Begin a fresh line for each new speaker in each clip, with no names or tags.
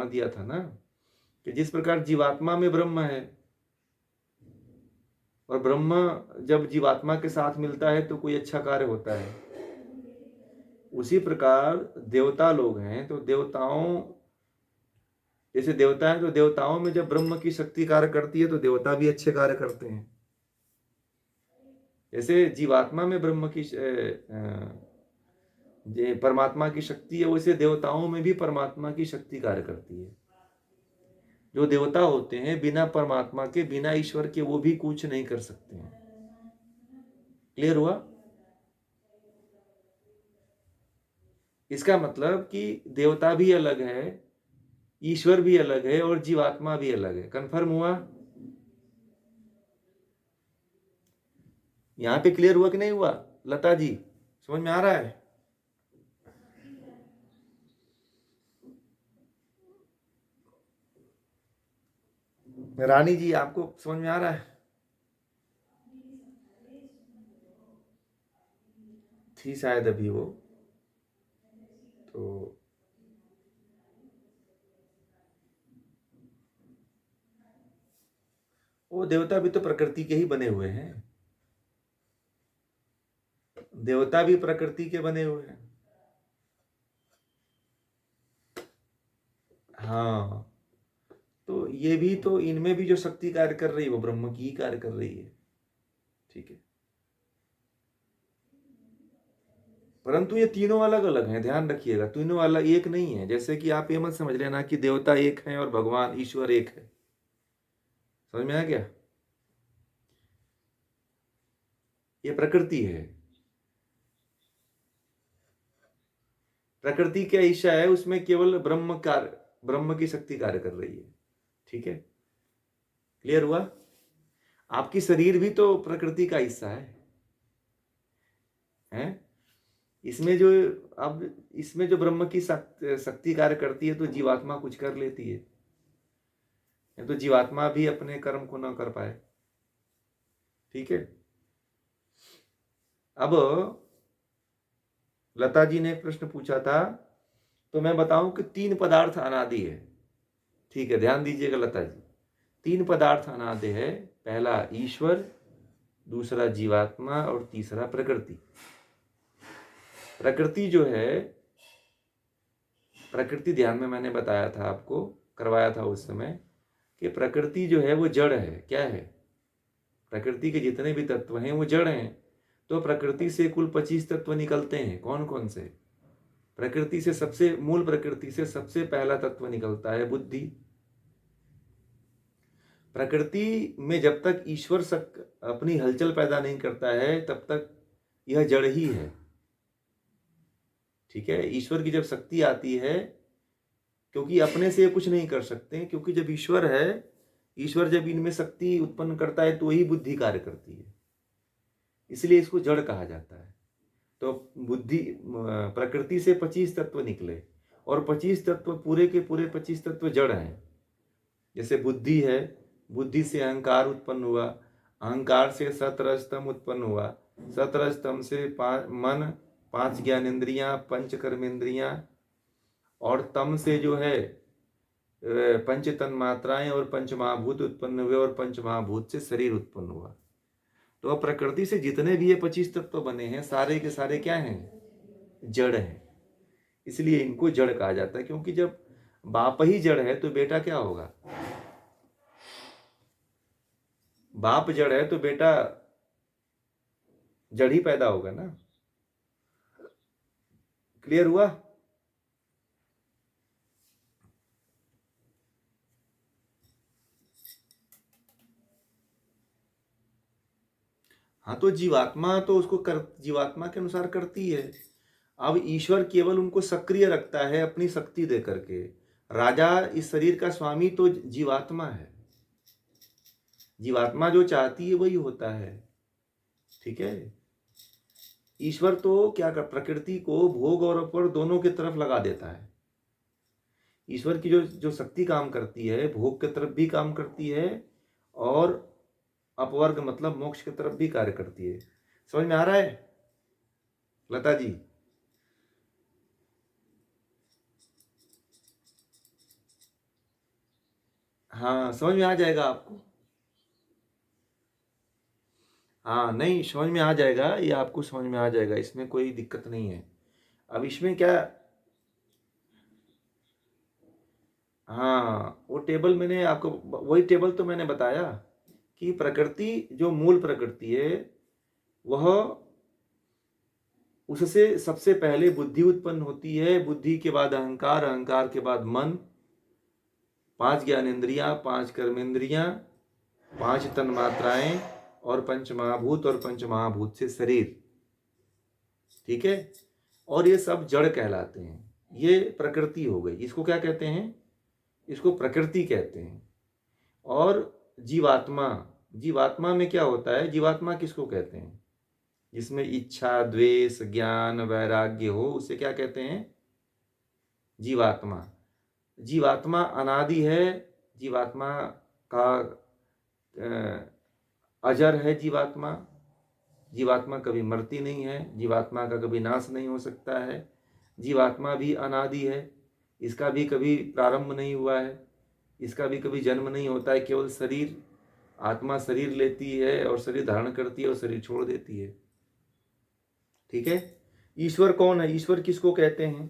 दिया था ना कि जिस प्रकार जीवात्मा में ब्रह्म है और ब्रह्म जब जीवात्मा के साथ मिलता है तो कोई अच्छा कार्य होता है, उसी प्रकार देवता लोग हैं तो देवताओं, जैसे देवता हैं तो देवताओं में जब ब्रह्म की शक्ति कार्य करती है तो देवता भी अच्छे कार्य करते हैं। जैसे जीवात्मा में ब्रह्म की परमात्मा की शक्ति है, वैसे देवताओं में भी परमात्मा की शक्ति कार्य करती है। जो देवता होते हैं बिना परमात्मा के, बिना ईश्वर के वो भी कुछ नहीं कर सकते हैं। क्लियर हुआ? इसका मतलब कि देवता भी अलग है, ईश्वर भी अलग है और जीवात्मा भी अलग है। कंफर्म हुआ? यहां पे क्लियर हुआ कि नहीं हुआ? लता जी समझ में आ रहा है? रानी जी आपको समझ में आ रहा है? थी शायद अभी तो वो देवता भी तो प्रकृति के ही बने हुए हैं। देवता भी प्रकृति के बने हुए हैं। हाँ, तो ये भी तो, इनमें भी जो शक्ति कार्य कर रही है वो ब्रह्म की ही कार्य कर रही है। ठीक है, परंतु ये तीनों अलग अलग हैं, ध्यान रखिएगा। तीनों अलग एक नहीं है। जैसे कि आप ये मत समझ लेना कि देवता एक है और भगवान ईश्वर एक है। समझ में आ गया? ये प्रकृति है। प्रकृति क्या ईशा है, उसमें केवल ब्रह्म की शक्ति कार्य कर रही है। ठीक है, क्लियर हुआ? आपकी शरीर भी तो प्रकृति का हिस्सा है? इसमें जो, अब इसमें जो ब्रह्म की शक्ति कार्य करती है तो जीवात्मा कुछ कर लेती है, तो जीवात्मा भी अपने कर्म को ना कर पाए। ठीक है, अब लता जी ने एक प्रश्न पूछा था, तो मैं बताऊं कि 3 पदार्थ अनादि है। ठीक है, ध्यान दीजिएगा लता जी। 3 पदार्थ अनादि है। पहला ईश्वर, दूसरा जीवात्मा और तीसरा प्रकृति। प्रकृति जो है, प्रकृति ध्यान में मैंने बताया था आपको, करवाया था उस समय, कि प्रकृति जो है वो जड़ है। क्या है? प्रकृति के जितने भी तत्व हैं वो जड़ हैं। तो प्रकृति से कुल 25 तत्व निकलते हैं। कौन कौन से? प्रकृति से सबसे मूल, प्रकृति से सबसे पहला तत्व निकलता है बुद्धि। प्रकृति में जब तक ईश्वर अपनी हलचल पैदा नहीं करता है तब तक यह जड़ ही है। ठीक है, ईश्वर की जब शक्ति आती है, क्योंकि अपने से कुछ नहीं कर सकते, क्योंकि जब ईश्वर है, ईश्वर जब इनमें शक्ति उत्पन्न करता है तो ही बुद्धि कार्य करती है, इसलिए इसको जड़ कहा जाता है। तो बुद्धि, प्रकृति से 25 तत्व निकले और 25 तत्व, पूरे के पूरे 25 तत्व जड़ हैं। जैसे बुद्धि है, बुद्धि से अहंकार उत्पन्न हुआ, अहंकार से सत स्तंभ उत्पन्न हुआ, सत स्तंभ से मन, 5 ज्ञानेन्द्रियां, 5 कर्मेंद्रियां, और तम से जो है 5 तन्मात्राएं और 5 महाभूत उत्पन्न हुए, और 5 महाभूत से शरीर उत्पन्न हुआ। तो अब प्रकृति से जितने भी ये 25 तत्व बने हैं, सारे के सारे क्या हैं? जड़ हैं। इसलिए इनको जड़ कहा जाता है, क्योंकि जब बाप ही जड़ है तो बेटा क्या होगा? बाप जड़ है तो बेटा जड़ ही पैदा होगा ना। क्लियर हुआ? हाँ, तो जीवात्मा तो उसको जीवात्मा के अनुसार करती है। अब ईश्वर केवल उनको सक्रिय रखता है अपनी शक्ति दे करके। राजा, इस शरीर का स्वामी तो जीवात्मा है। जीवात्मा जो चाहती है वही होता है। ठीक है, ईश्वर तो क्या कर, प्रकृति को भोग और अपर दोनों की तरफ लगा देता है। ईश्वर की जो जो शक्ति काम करती है, भोग की तरफ भी काम करती है और अपवर्ग मतलब मोक्ष की तरफ भी कार्य करती है। समझ में आ रहा है लता जी? हाँ, समझ में आ जाएगा आपको। हाँ, नहीं समझ में आ जाएगा, ये आपको समझ में आ जाएगा, इसमें कोई दिक्कत नहीं है। अब इसमें क्या, हाँ वो टेबल मैंने आपको, वही टेबल तो मैंने बताया कि प्रकृति, जो मूल प्रकृति है वह, उससे सबसे पहले बुद्धि उत्पन्न होती है, बुद्धि के बाद अहंकार, अहंकार के बाद मन, 5 ज्ञानेंद्रियां, 5 कर्मेंद्रियां, 5 तन्मात्राएं और पंच महाभूत, और पंच महाभूत से शरीर। ठीक है, और ये सब जड़ कहलाते हैं। ये प्रकृति हो गई, इसको क्या कहते हैं, इसको प्रकृति कहते हैं। और जीवात्मा, जीवात्मा में क्या होता है, जीवात्मा किसको कहते हैं, जिसमें इच्छा, द्वेष, ज्ञान, वैराग्य हो, उसे क्या कहते हैं, जीवात्मा। जीवात्मा अनादि है, जीवात्मा का अजर है जीवात्मा, जीवात्मा कभी मरती नहीं है, जीवात्मा का कभी नाश नहीं हो सकता है। जीवात्मा भी अनादि है, इसका भी कभी प्रारंभ नहीं हुआ है, इसका भी कभी जन्म नहीं होता है, केवल शरीर, आत्मा शरीर लेती है और शरीर धारण करती है और शरीर छोड़ देती है। ठीक है, ईश्वर कौन है, ईश्वर किसको कहते हैं,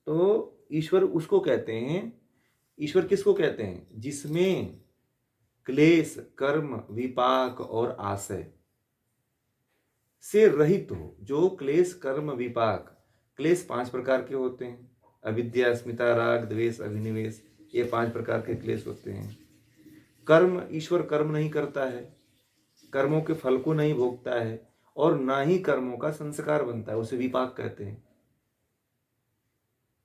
तो ईश्वर उसको कहते हैं, ईश्वर किसको कहते हैं, जिसमें क्लेश, कर्म, विपाक और आशय से रहित हो। जो क्लेश, कर्म, विपाक, क्लेश 5 प्रकार के होते हैं, अविद्या, अस्मिता, राग, द्वेष, अभिनिवेश, ये 5 प्रकार के क्लेश होते हैं। कर्म, ईश्वर कर्म नहीं करता है, कर्मों के फल को नहीं भोगता है, और ना ही कर्मों का संस्कार बनता है, उसे विपाक कहते हैं।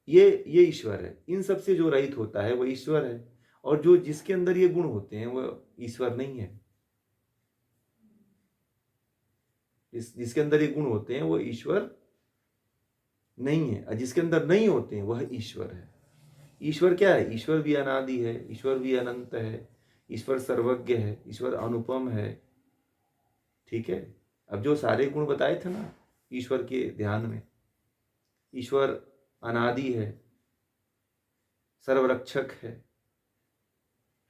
ये ईश्वर है, इन सब से जो रहित होता है वो ईश्वर है। और जो जिसके अंदर ये गुण होते हैं वो ईश्वर नहीं है, जिसके अंदर ये गुण होते हैं वो ईश्वर नहीं है, और जिसके अंदर नहीं होते हैं वह ईश्वर है। ईश्वर क्या है, ईश्वर भी अनादि है, ईश्वर भी अनंत है, ईश्वर सर्वज्ञ है, ईश्वर अनुपम है। ठीक है, अब जो सारे गुण बताए थे ना ईश्वर के ध्यान में, ईश्वर अनादि है, सर्वरक्षक है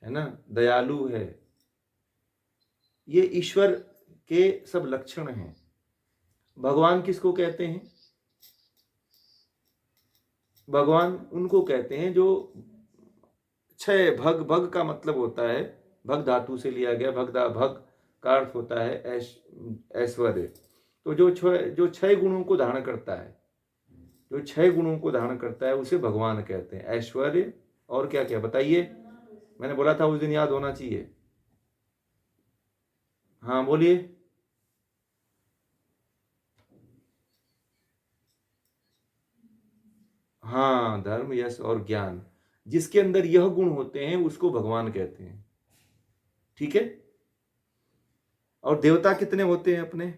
ना, दयालु है, ये ईश्वर के सब लक्षण हैं। भगवान किसको कहते हैं, भगवान उनको कहते हैं जो क्षय, भग, भग का मतलब होता है, भग धातु से लिया गया, भग का अर्थ होता है ऐश्वर्य। तो जो 6 गुणों को धारण करता है, जो 6 गुणों को धारण करता है उसे भगवान कहते हैं। ऐश्वर्य और क्या क्या बताइए, मैंने बोला था उस दिन, याद होना चाहिए। हाँ बोलिए। हाँ, धर्म, यश और ज्ञान, जिसके अंदर यह गुण होते हैं उसको भगवान कहते हैं। ठीक है, और देवता कितने होते हैं अपने,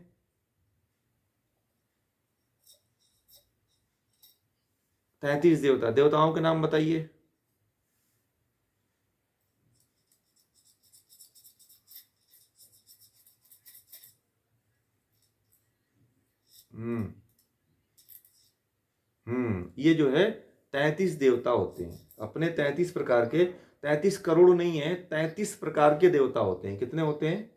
33 देवता। देवताओं के नाम बताइए। हम्म ये जो है 33 देवता होते हैं अपने, 33 प्रकार के, 33 करोड़ नहीं है, 33 प्रकार के देवता होते हैं। कितने होते हैं,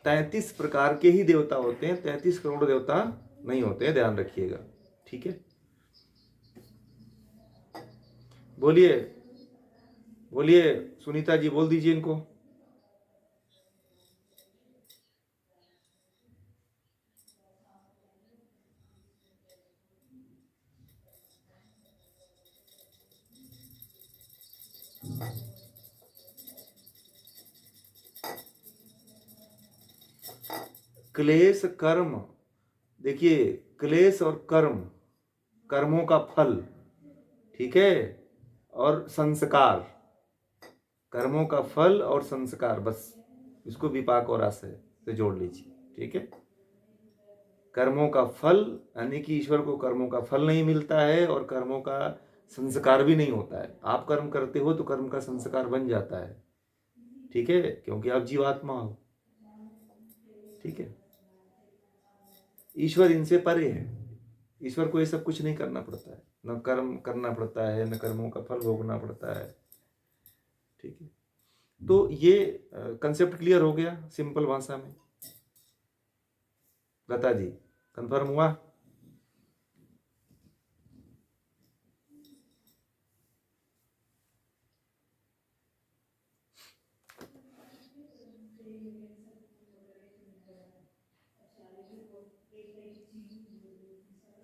33 प्रकार के ही देवता होते हैं, 33 करोड़ देवता नहीं होते हैं, ध्यान रखिएगा। ठीक है, बोलिए बोलिए, सुनीता जी बोल दीजिए इनको। क्लेश, कर्म, देखिए क्लेश और कर्म, कर्मों का फल, ठीक है, और संस्कार, कर्मों का फल और संस्कार, बस इसको विपाक और आशय से जोड़ लीजिए। ठीक है, कर्मों का फल, यानी कि ईश्वर को कर्मों का फल नहीं मिलता है और कर्मों का संस्कार भी नहीं होता है। आप कर्म करते हो तो कर्म का संस्कार बन जाता है। ठीक है, क्योंकि आप जीवात्मा हो। ठीक है, ईश्वर इनसे परे है, ईश्वर को ये सब कुछ नहीं करना पड़ता है। न कर्म करना पड़ता है, न कर्मों का फल भोगना पड़ता है। ठीक है, तो ये कंसेप्ट क्लियर हो गया सिंपल भाषा में। लता जी कंफर्म हुआ?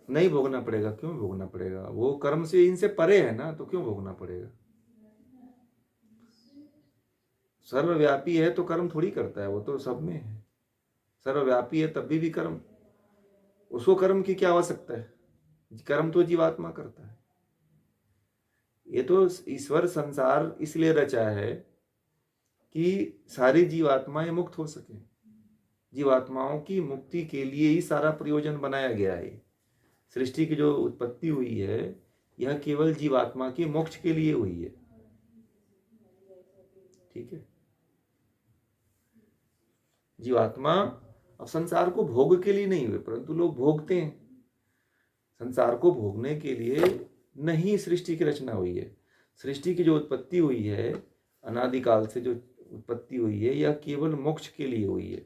नहीं भोगना पड़ेगा, क्यों भोगना पड़ेगा? वो कर्म से इनसे परे है ना, तो क्यों भोगना पड़ेगा? सर्वव्यापी है तो कर्म थोड़ी करता है, वो तो सब में है। सर्वव्यापी है तब भी कर्म, उसको कर्म की क्या आवश्यकता है? कर्म तो जीवात्मा करता है। ये तो ईश्वर संसार इसलिए रचा है कि सारी जीवात्माएं मुक्त हो सके। जीवात्माओं की मुक्ति के लिए ही सारा प्रयोजन बनाया गया है। सृष्टि की जो उत्पत्ति हुई है, यह केवल जीवात्मा के मोक्ष के लिए हुई है। ठीक है, जीवात्मा अब संसार को भोग के लिए नहीं हुए, परंतु लोग भोगते हैं। संसार को भोगने के लिए नहीं सृष्टि की रचना हुई है। सृष्टि की जो उत्पत्ति हुई है, अनादिकाल से जो उत्पत्ति हुई है, यह केवल मोक्ष के लिए हुई है,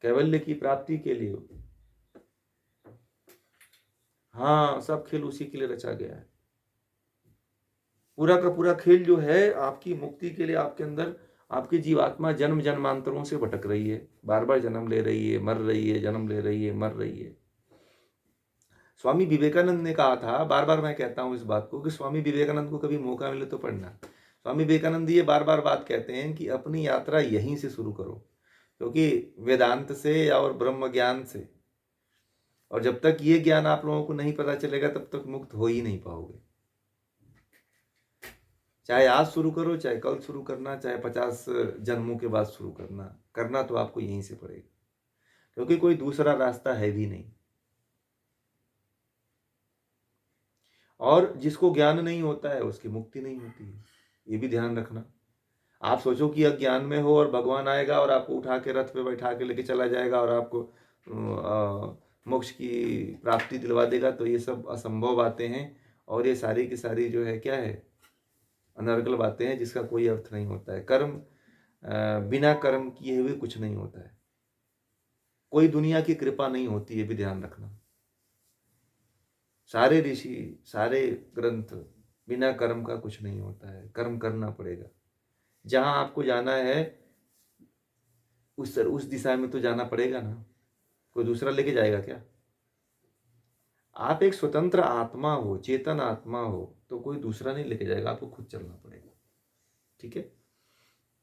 कैवल्य की प्राप्ति के लिए। हाँ, सब खेल उसी के लिए रचा गया है। पूरा का पूरा खेल जो है आपकी मुक्ति के लिए, आपके अंदर आपकी जीवात्मा जन्म जन्मांतरों से भटक रही है, बार बार जन्म ले रही है, मर रही है, जन्म ले रही है, मर रही है। स्वामी विवेकानंद ने कहा था, बार बार मैं कहता हूं इस बात को कि स्वामी विवेकानंद को कभी मौका मिले तो पढ़ना। स्वामी विवेकानंद ये बार बार बात कहते हैं कि अपनी यात्रा यहीं से शुरू करो, क्योंकि वेदांत से और ब्रह्म ज्ञान से, और जब तक ये ज्ञान आप लोगों को नहीं पता चलेगा तब तक मुक्त हो ही नहीं पाओगे। चाहे आज शुरू करो, चाहे कल शुरू करना, चाहे 50 जन्मों के बाद शुरू करना, करना तो आपको यहीं से पड़ेगा, क्योंकि कोई दूसरा रास्ता है भी नहीं। और जिसको ज्ञान नहीं होता है उसकी मुक्ति नहीं होती है, ये भी ध्यान रखना। आप सोचो कि अज्ञान में हो और भगवान आएगा और आपको उठा के रथ पे बैठा के लेके चला जाएगा और आपको मोक्ष की प्राप्ति दिलवा देगा, तो ये सब असंभव बातें हैं। और ये सारी की सारी जो है क्या है, अनर्गल बातें हैं जिसका कोई अर्थ नहीं होता है। कर्म बिना कर्म किए हुए कुछ नहीं होता है, कोई दुनिया की कृपा नहीं होती, ये भी ध्यान रखना। सारे ऋषि, सारे ग्रंथ, बिना कर्म का कुछ नहीं होता है, कर्म करना पड़ेगा। जहां आपको जाना है उस दिशा में तो जाना पड़ेगा ना, कोई दूसरा लेके जाएगा क्या? आप एक स्वतंत्र आत्मा हो, चेतन आत्मा हो, तो कोई दूसरा नहीं लेके जाएगा, आपको खुद चलना पड़ेगा। ठीक है।